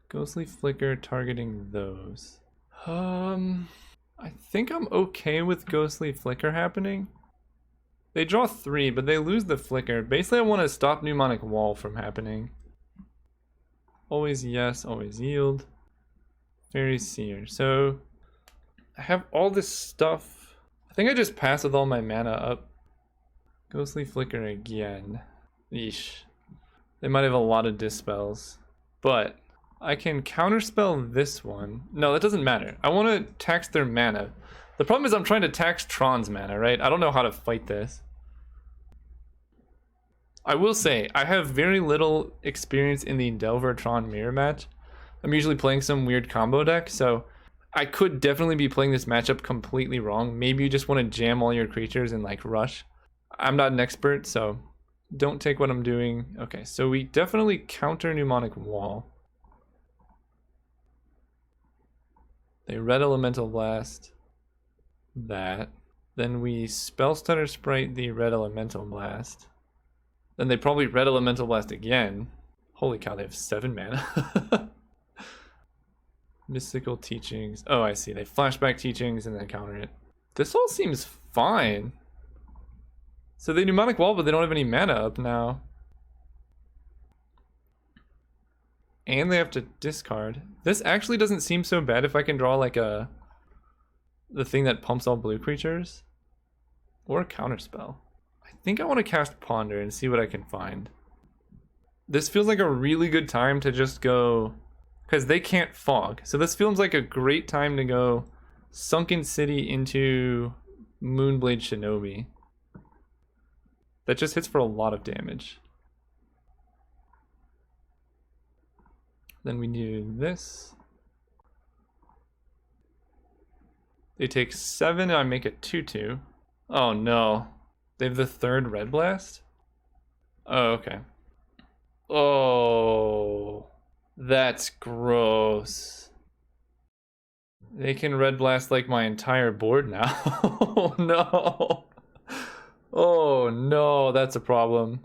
Ghostly Flicker targeting those. I think I'm okay with Ghostly Flicker happening. They draw 3, but they lose the Flicker. Basically, I want to stop Mnemonic Wall from happening. Always yes, always yield. Fairy Seer. So, I have all this stuff. I think I just pass with all my mana up. Ghostly Flicker again. Yeesh. They might have a lot of dispels. But I can counterspell this one. No, that doesn't matter. I want to tax their mana. The problem is I'm trying to tax Tron's mana, right? I don't know how to fight this. I will say, I have very little experience in the Delver Tron mirror match. I'm usually playing some weird combo deck, so I could definitely be playing this matchup completely wrong. Maybe you just want to jam all your creatures and like rush. I'm not an expert, so don't take what I'm doing. Okay, so we definitely counter Mnemonic Wall. They Red Elemental Blast that. Then we Spellstutter Sprite the Red Elemental Blast. Then they probably Red Elemental Blast again. Holy cow, they have 7 mana. Mystical Teachings. Oh, I see. They flashback Teachings and then counter it. This all seems fine. So they Mnemonic Wall, but they don't have any mana up now. And they have to discard. This actually doesn't seem so bad if I can draw like the thing that pumps all blue creatures. Or a counterspell. I think I want to cast Ponder and see what I can find. This feels like a really good time to just go, because they can't fog. So this feels like a great time to go Sunken City into Moonblade Shinobi. That just hits for a lot of damage. Then we do this. They take 7 and I make it 2/2. Oh no. They have the 3rd Red Blast? Oh, okay. Oh, that's gross. They can Red Blast like my entire board now. Oh no. Oh no, that's a problem.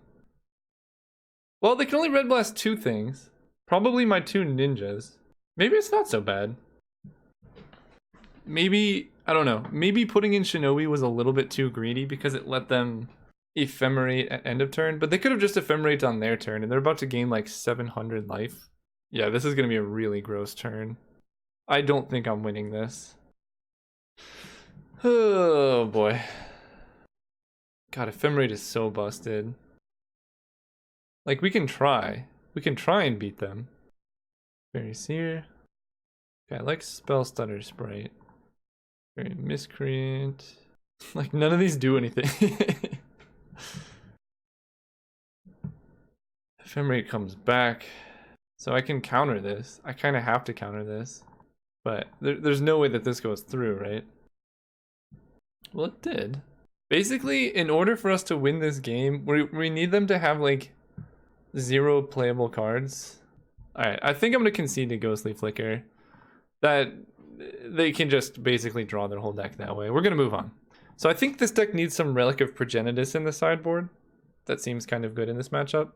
Well, they can only Red Blast 2 things. Probably my 2 ninjas. Maybe it's not so bad. Maybe, I don't know, maybe putting in Shinobi was a little bit too greedy because it let them ephemerate at end of turn, but they could have just ephemerated on their turn and they're about to gain like 700 life. Yeah, this is going to be a really gross turn. I don't think I'm winning this. Oh boy. God, ephemerate is so busted. Like, we can try. We can try and beat them. Fairy Seer. Okay, I like Spell Stutter Sprite. Very Miscreant. Like, none of these do anything. Ephemerate comes back. So I can counter this. I kind of have to counter this. But there's no way that this goes through, right? Well, it did. Basically, in order for us to win this game, we need them to have, like, 0 playable cards. Alright, I think I'm going to concede to Ghostly Flicker. That they can just basically draw their whole deck that way. We're going to move on. So I think this deck needs some Relic of Progenitus in the sideboard. That seems kind of good in this matchup.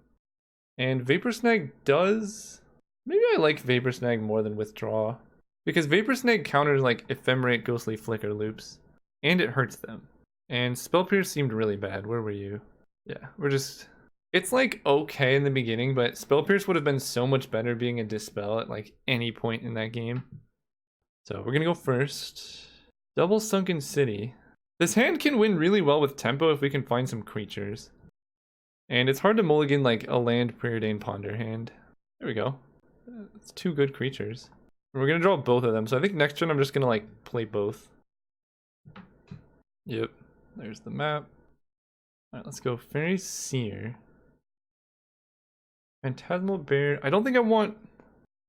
And Vapor Snag does... Maybe I like Vapor Snag more than Withdraw. Because Vapor Snag counters like Ephemerate Ghostly Flicker loops. And it hurts them. And Spell Pierce seemed really bad. Where were you? Yeah, we're just... It's like okay in the beginning, but Spell Pierce would have been so much better being a Dispel at like any point in that game. So we're gonna go first. Double Sunken City. This hand can win really well with tempo if we can find some creatures. And it's hard to mulligan like a land Preordained Ponder hand. There we go. It's 2 good creatures. We're gonna draw both of them, so I think next turn I'm just gonna like play both. Yep, there's the map. Alright, let's go Fairy Seer. Phantasmal Bear. I don't think I want...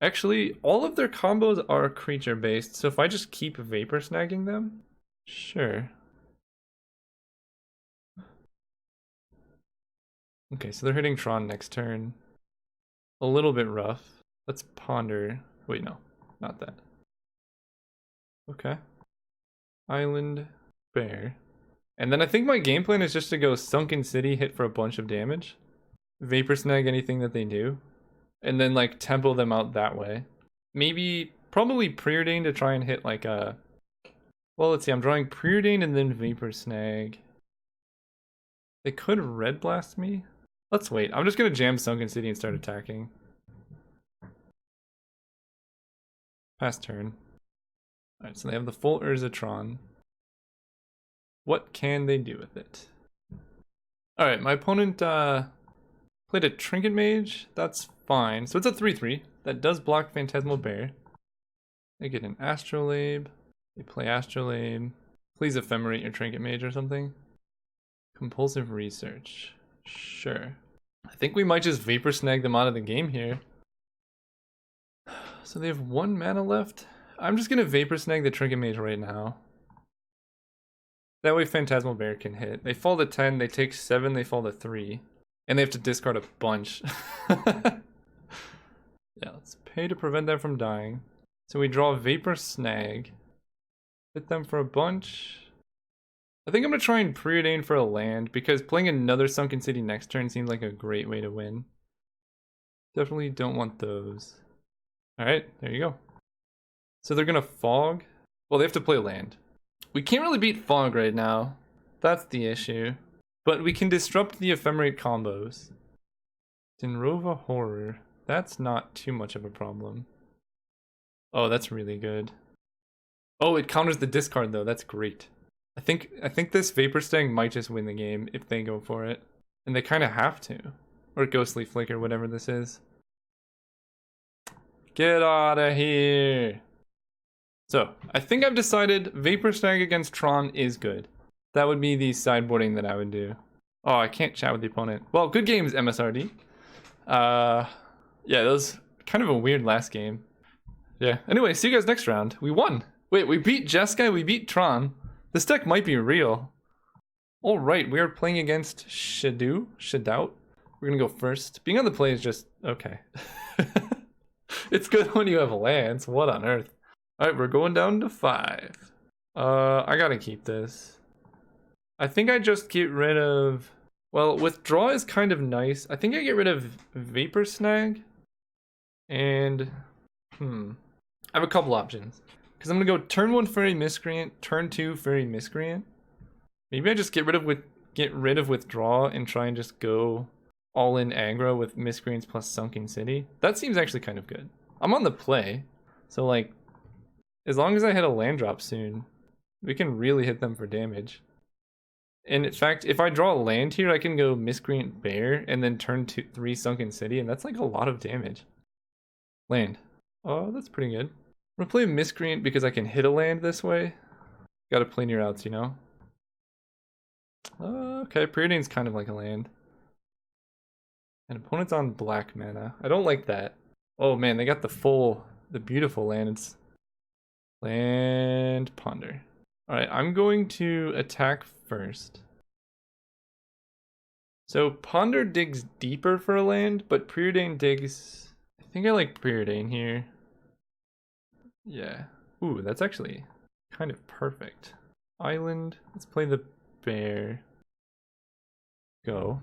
Actually, all of their combos are creature based, so if I just keep Vapor Snagging them, sure. Okay, so they're hitting Tron next turn. A little bit rough. Let's ponder. Wait, no, not that. Okay. Island Bear. And then I think my game plan is just to go Sunken City, hit for a bunch of damage. Vapor Snag anything that they do. And then like tempo them out that way. Maybe, probably Preordain to try and hit like a... Well, let's see, I'm drawing Preordain and then Vapor Snag. They could Red Blast me. Let's wait. I'm just gonna jam Sunken City and start attacking. Pass turn. Alright, so they have the full Urzatron. What can they do with it? Alright, my opponent played a Trinket Mage. That's fine. So it's a 3/3. That does block Phantasmal Bear. They get an Astrolabe. They play Astrolabe. Please ephemerate your Trinket Mage or something. Compulsive Research. Sure. I think we might just Vapor Snag them out of the game here. So they have 1 mana left. I'm just gonna Vapor Snag the Trinket Mage right now. That way Phantasmal Bear can hit. They fall to 10, they take 7, they fall to 3. And they have to discard a bunch. Yeah, let's pay to prevent them from dying. So we draw Vapor Snag. Hit them for a bunch. I think I'm going to try and Preordain for a land, because playing another Sunken City next turn seems like a great way to win. Definitely don't want those. Alright, there you go. So they're going to Fog. Well, they have to play land. We can't really beat Fog right now. That's the issue. But we can disrupt the Ephemerate combos. Dinrova Horror. That's not too much of a problem. Oh, that's really good. Oh, it counters the discard though. That's great. I think this Vapor Snag might just win the game if they go for it. And they kind of have to. Or Ghostly Flicker, whatever this is. Get out of here. So, I think I've decided Vapor Snag against Tron is good. That would be the sideboarding that I would do. Oh, I can't chat with the opponent. Well, good games, MSRD. Yeah, that was kind of a weird last game. Yeah, anyway, see you guys next round. We won. Wait, we beat Jeskai, we beat Tron. This deck might be real. Alright, we are playing against Shadout. We're gonna go first. Being on the play is just okay. It's good when you have lands. What on earth? Alright, we're going down to 5. I gotta keep this. I think I just get rid of... Well, withdraw is kind of nice. I think I get rid of Vapor Snag. And... I have a couple options. Because I'm gonna go turn 1 Fairy Miscreant, turn 2 Fairy Miscreant. Maybe I just get rid of withdraw and try and just go all in aggro with Miscreants plus Sunken City. That seems actually kind of good. I'm on the play, so like, as long as I hit a land drop soon, we can really hit them for damage. And in fact, if I draw a land here, I can go Miscreant Bear and then turn 3 Sunken City, and that's like a lot of damage. Land. Oh, that's pretty good. I'm gonna play Miscreant because I can hit a land this way. Gotta play near outs, you know? Okay, Preordain's kind of like a land. And opponent's on black mana. I don't like that. Oh man, they got the beautiful land. It's land Ponder. Alright, I'm going to attack first. So Ponder digs deeper for a land, but Preordain digs... I think I like Preordain here. Yeah. Ooh, that's actually kind of perfect. Island. Let's play the bear. Go.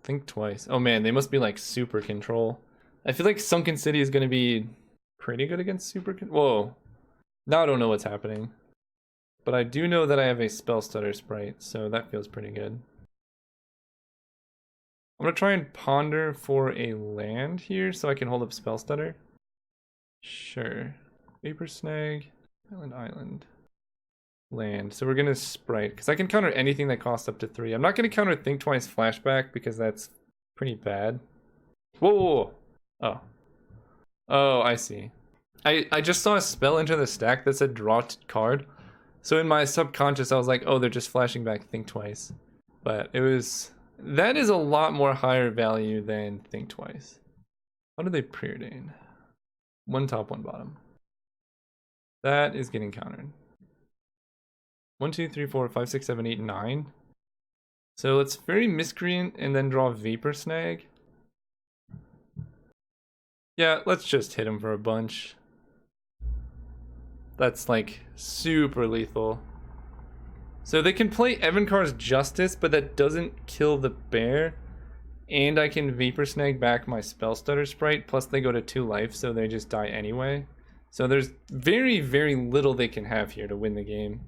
Think twice. Oh man, they must be like super control. I feel like Sunken City is going to be pretty good against super whoa. Now I don't know what's happening. But I do know that I have a Spell Stutter sprite, so that feels pretty good. I'm going to try and ponder for a land here so I can hold up Spell Stutter. Sure. Vapor Snag. Island. Land. So we're going to sprite, because I can counter anything that costs up to 3. I'm not going to counter Think Twice Flashback, because that's pretty bad. Whoa, whoa, whoa. Oh. Oh, I see. I just saw a spell enter the stack that said draw card. So in my subconscious, I was like, oh, they're just flashing back Think Twice. But it was... That is a lot more higher value than Think Twice. How do they preordain? 1 top, 1 bottom. That is getting countered. 1, 2, 3, 4, 5, 6, 7, 8, 9. So let's Fairy Miscreant and then draw Vapor Snag. Yeah, let's just hit him for a bunch. That's like super lethal. So they can play Evankar's Justice, but that doesn't kill the bear. And I can Vapor Snag back my Spell Stutter sprite, plus they go to 2 life, so they just die anyway. So there's very, very little they can have here to win the game.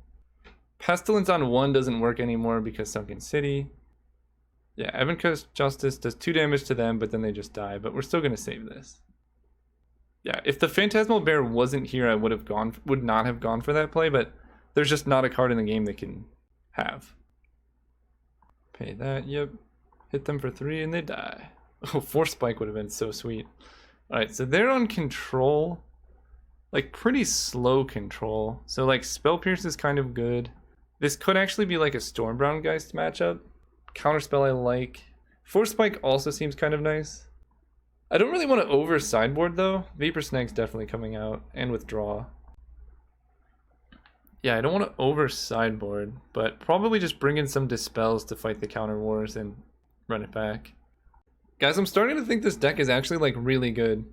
Pestilence on 1 doesn't work anymore because Sunken City. Yeah, Evankar's Justice does 2 damage to them, but then they just die. But we're still going to save this. Yeah, if the Phantasmal Bear wasn't here, I would not have gone for that play, but there's just not a card in the game they can have. Pay that, yep. Hit them for 3 and they die. Oh, Force Spike would have been so sweet. Alright, so they're on control. Like, pretty slow control. So, like, Spell Pierce is kind of good. This could actually be like a Stormbound Geist matchup. Counterspell I like. Force Spike also seems kind of nice. I don't really want to over sideboard though. Vapor Snag's definitely coming out, and withdraw. Yeah, I don't want to over sideboard, but probably just bring in some Dispels to fight the counter wars and run it back. Guys, I'm starting to think this deck is actually like really good.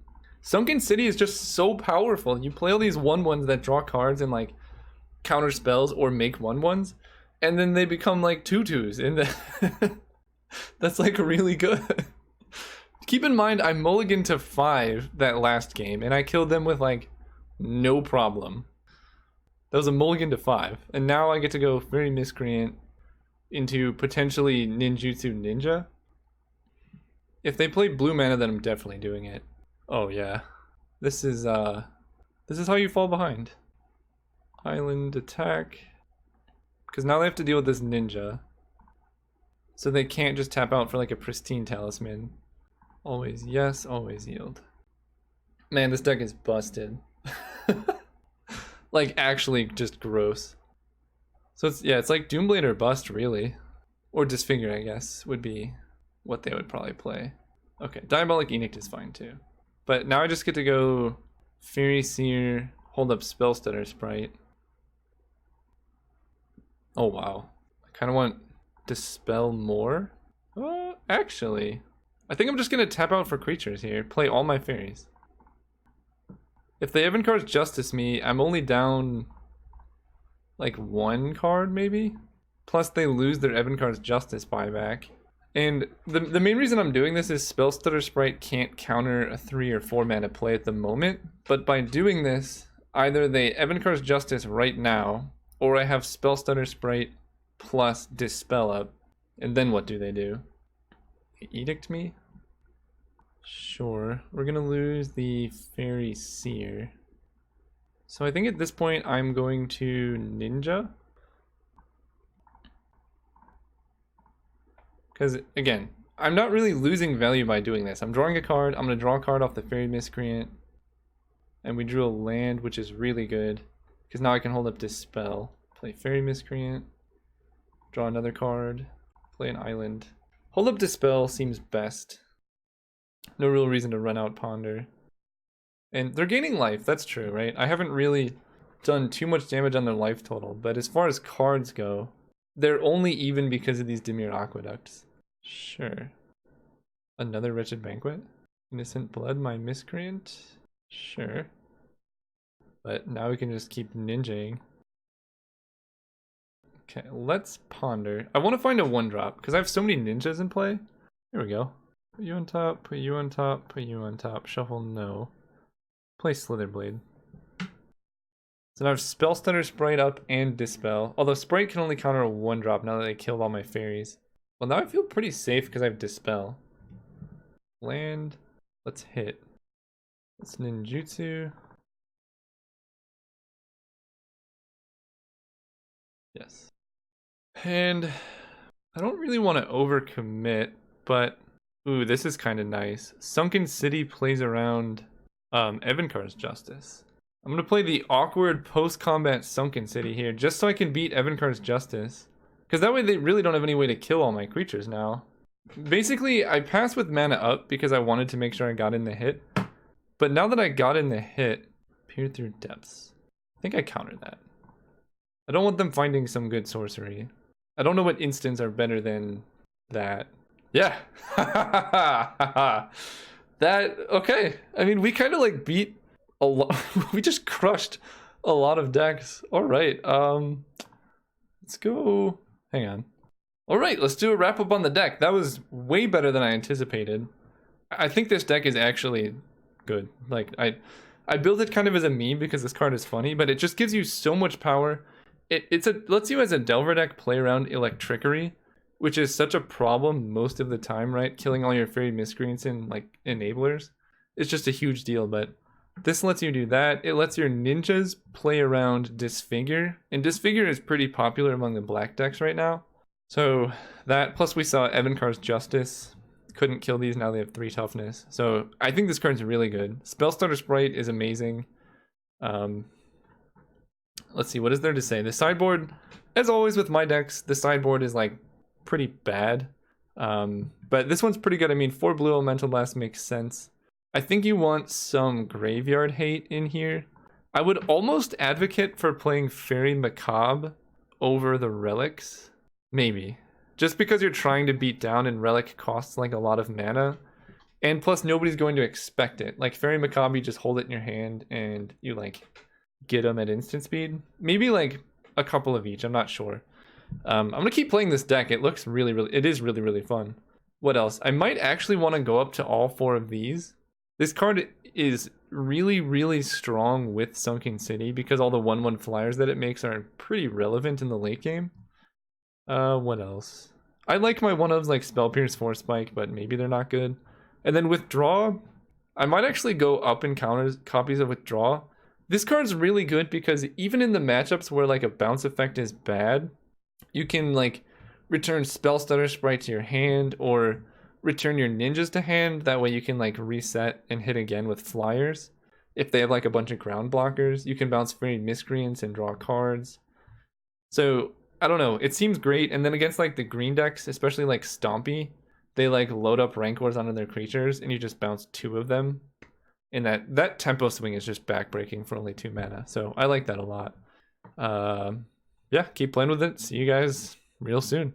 Sunken City is just so powerful. You play all these 1/1s that draw cards and like counter spells or make 1/1s, and then they become like 2/2s, and that's like really good. Keep in mind, I mulliganed to 5 that last game, and I killed them with, like, no problem. That was a mulligan to 5. And now I get to go Fairy Miscreant into potentially Ninjutsu Ninja. If they play blue mana, then I'm definitely doing it. Oh, yeah. This is how you fall behind. Island attack. Because now they have to deal with this Ninja. So they can't just tap out for, like, a pristine talisman. Always yes, always yield. Man, this deck is busted. Like, actually just gross. So it's, yeah, it's like Doomblade or bust, really. Or Disfigure, I guess, would be what they would probably play. Okay, Diabolic Edict is fine too. But now I just get to go Fairy Seer, hold up Spellstutter Sprite. Oh wow. I kind of want Dispel more. Actually, I think I'm just going to tap out for creatures here. Play all my fairies. If the Evencar's Justice me, I'm only down like 1 card maybe? Plus they lose their Evencar's Justice buyback. And the main reason I'm doing this is Spellstutter Sprite can't counter a 3 or 4 mana play at the moment. But by doing this, either they Evencar's Justice right now, or I have Spellstutter Sprite plus Dispel up. And then what do? Edict me? Sure. We're gonna lose the Fairy Seer. So I think at this point I'm going to Ninja. Because, again, I'm not really losing value by doing this. I'm drawing a card. I'm going to draw a card off the Fairy Miscreant. And we drew a land, which is really good. Because now I can hold up Dispel. Play Fairy Miscreant. Draw another card. Play an island. Hold up Dispel seems best. No real reason to run out Ponder. And they're gaining life, that's true, right? I haven't really done too much damage on their life total. But as far as cards go, they're only even because of these Dimir Aqueducts. Sure. Another Wretched Banquet? Innocent Blood, my Miscreant? Sure. But now we can just keep ninjaing. Okay, let's ponder. I want to find a 1-drop, because I have so many ninjas in play. Here we go. Put you on top, put you on top, put you on top. Shuffle, no. Play Slitherblade. So now I have Spellstutter Sprite up and Dispel. Although Sprite can only counter a 1-drop now that I killed all my fairies. Well, now I feel pretty safe because I have Dispel. Land. Let's hit. Let's ninjutsu. Yes. And I don't really want to overcommit, but ooh, this is kind of nice. Sunken City plays around Evencar's Justice. I'm going to play the awkward post-combat Sunken City here, just so I can beat Evencar's Justice. Because that way they really don't have any way to kill all my creatures now. Basically, I passed with mana up because I wanted to make sure I got in the hit. But now that I got in the hit, Peer Through Depths. I think I countered that. I don't want them finding some good sorcery. I don't know what instants are better than that. Yeah! That, okay. I mean, we kind of like beat a lot. We just crushed a lot of decks. Alright, let's go. Hang on. Alright, let's do a wrap up on the deck. That was way better than I anticipated. I think this deck is actually good. Like, I built it kind of as a meme because this card is funny, but it just gives you so much power. It lets you as a Delver deck play around Electrickery, which is such a problem most of the time, right? Killing all your Fairy Miscreants and like enablers. It's just a huge deal, but this lets you do that. It lets your ninjas play around Disfigure, and Disfigure is pretty popular among the black decks right now. So that, plus we saw Evencar's Justice. Couldn't kill these, now they have 3 toughness. So I think this card's really good. Spellstutter Sprite is amazing. Let's see, what is there to say? The sideboard, as always with my decks, the sideboard is like pretty bad. But this one's pretty good. I mean, 4 blue Elemental Blast makes sense. I think you want some graveyard hate in here. I would almost advocate for playing Fairy Macabre over the relics. Maybe. Just because you're trying to beat down and relic costs like a lot of mana. And plus nobody's going to expect it. Like Fairy Macabre, you just hold it in your hand and you like get them at instant speed. Maybe like a couple of each, I'm not sure. I'm gonna keep playing this deck. It looks it is really fun. What else? I might actually want to go up to all 4 of these. This card is really strong with Sunken City because all the 1/1 flyers that it makes are pretty relevant in the late game. What else? I like my one-ofs like Spell Pierce, Force Spike, but maybe they're not good. And then Withdraw, I might actually go up in copies of Withdraw. This card's really good because even in the matchups where like a bounce effect is bad, you can like return Spellstutter Sprite to your hand or return your ninjas to hand. That way you can like reset and hit again with flyers. If they have like a bunch of ground blockers, you can bounce free miscreants and draw cards. So I don't know, it seems great. And then against like the green decks, especially like Stompy, they like load up Rancors onto their creatures and you just bounce 2 of them. And that tempo swing is just backbreaking for only 2 mana. So I like that a lot. Yeah, keep playing with it. See you guys real soon.